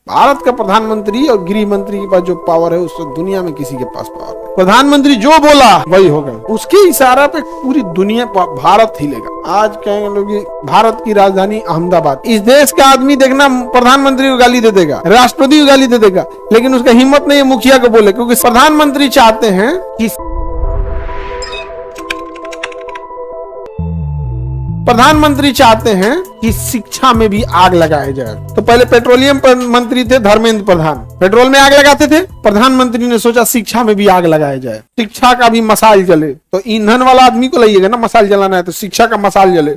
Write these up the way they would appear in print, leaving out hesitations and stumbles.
भारत का प्रधानमंत्री और गृह मंत्री के पास जो पावर है उससे दुनिया में किसी के पास पावर नहीं। प्रधानमंत्री जो बोला वही होगा, उसके इशारा पे पूरी दुनिया भारत हिलेगा। आज कहेंगे लोग भारत की राजधानी अहमदाबाद, इस देश का आदमी देखना प्रधानमंत्री को गाली दे देगा, राष्ट्रपति को गाली दे देगा, लेकिन उसका हिम्मत नहीं है मुखिया को बोले, क्योंकि प्रधानमंत्री चाहते हैं कि शिक्षा में भी आग लगाया जाए। तो पहले पेट्रोलियम मंत्री थे धर्मेंद्र प्रधान, पेट्रोल में आग लगाते थे। प्रधानमंत्री ने सोचा शिक्षा में भी आग लगाया जाए, शिक्षा का भी मसाल जले। तो ईंधन वाला आदमी को लाइएगा ना, मसाल जलाना है तो शिक्षा का मसाल जले।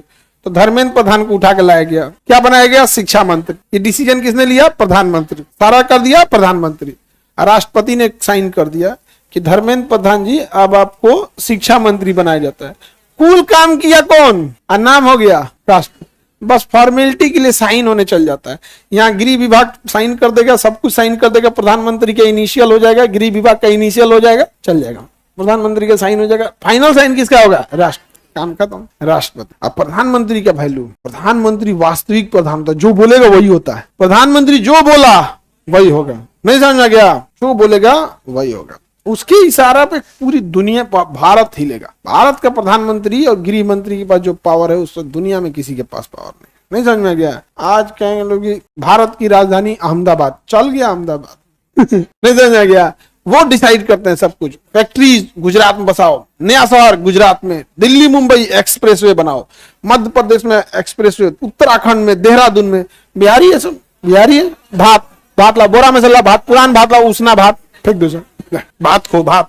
तो धर्मेंद्र प्रधान को उठा के लाया गया, क्या बनाया गया? शिक्षा मंत्री। ये डिसीजन किसने लिया? प्रधानमंत्री। सारा कर दिया प्रधानमंत्री। राष्ट्रपति ने साइन कर दिया कि धर्मेंद्र प्रधान जी अब आपको शिक्षा मंत्री बनाया जाता है। कुल काम किया कौन? नाम हो गया राष्ट्रपति। बस फॉर्मेलिटी के लिए साइन होने चल जाता है। यहाँ गृह विभाग साइन कर देगा, सब कुछ साइन कर देगा, प्रधानमंत्री का इनिशियल हो जाएगा, गृह विभाग का इनिशियल हो जाएगा, चल जाएगा, प्रधानमंत्री का साइन हो जाएगा। फाइनल साइन किसका होगा? राष्ट्र। काम खत्म, राष्ट्रपति। अब प्रधानमंत्री का वैल्यू, प्रधानमंत्री वास्तविक प्रधानमंत्री, जो बोलेगा वही होता है। प्रधानमंत्री जो बोला वही होगा, नहीं समझ में गया? जो बोलेगा वही होगा, उसके इशारा पे पूरी दुनिया भारत हिलेगा। भारत का प्रधानमंत्री और गृह मंत्री के पास जो पावर है उससे दुनिया में किसी के पास पावर नहीं समझ में गया? आज कहेंगे लोग भारत की राजधानी अहमदाबाद, चल गया अहमदाबाद नहीं समझ में गया? वो डिसाइड करते हैं सब कुछ। फैक्ट्रीज गुजरात में बसाओ, नया शहर गुजरात में, दिल्ली मुंबई एक्सप्रेसवे बनाओ, मध्य प्रदेश में एक्सप्रेसवे, उत्तराखंड में, देहरादून में। बिहारी है सब, बिहारी है। भात ला, बोरा में से ला भात, पुरान भात ला, उसना भात फेंक दो, भात खो, भात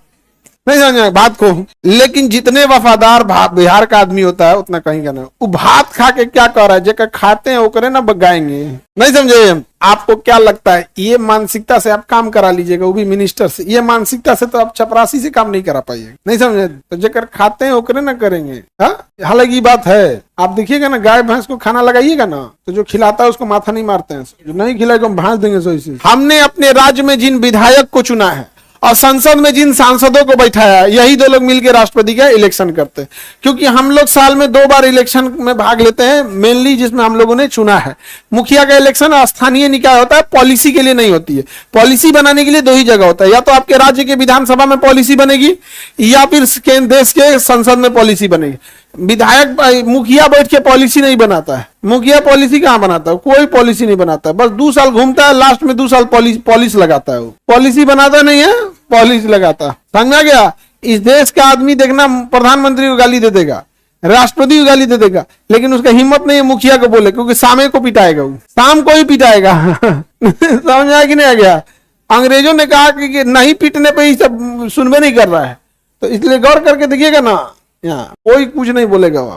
नहीं समझ, भात खो। लेकिन जितने वफादार बिहार का आदमी होता है उतना कहीं का ना। वो भात खा के क्या कर रहा है? जेकर खाते हैं वो करे ना बगाएंगे, नहीं समझे? आपको क्या लगता है? ये मानसिकता से आप काम करा लीजिएगा, वो भी मिनिस्टर से। ये मानसिकता से तो आप चपरासी से काम नहीं करा पाइएगा, नहीं समझे? तो जेकर खाते हैं वो करे ना करेंगे। हालांकि बात है, आप देखिएगा ना, गाय भैंस को खाना लगाइएगा ना तो जो खिलाता है उसको माथा नहीं मारते हैं, जो नहीं खिलाएगा हम भांस देंगे। सो इसी हमने अपने राज्य में जिन विधायक को चुना है और संसद में जिन सांसदों को बैठाया, यही दो लोग मिलकर राष्ट्रपति का इलेक्शन करते हैं। क्योंकि हम लोग साल में 2 बार इलेक्शन में भाग लेते हैं, मेनली जिसमें हम लोगों ने चुना है। मुखिया का इलेक्शन स्थानीय निकाय होता है, पॉलिसी के लिए नहीं होती है। पॉलिसी बनाने के लिए 2 ही जगह होता है, या तो आपके राज्य के विधानसभा में पॉलिसी बनेगी या फिर देश के संसद में पॉलिसी बनेगी। विधायक मुखिया बैठ के पॉलिसी नहीं बनाता है। मुखिया पॉलिसी कहां बनाता है? कोई पॉलिसी नहीं बनाता है। बस 2 साल घूमता है, लास्ट में 2 साल पॉलिस लगाता है। वो पॉलिसी बनाता नहीं है, पॉलिस लगाता। समझ में गया? इस देश का आदमी देखना प्रधानमंत्री को गाली दे देगा, राष्ट्रपति को गाली दे देगा, लेकिन उसका हिम्मत नहीं है मुखिया को बोले, क्योंकि शाम को पिटाएगा, वो शाम को ही पिटाएगा समझ में आया कि नहीं आ गया? अंग्रेजों ने कहा कि नहीं पीटने पे ही सब सुनबे नहीं कर रहा है, तो इसलिए गौर करके देखिएगा ना, यहाँ कोई कुछ नहीं बोलेगा। आप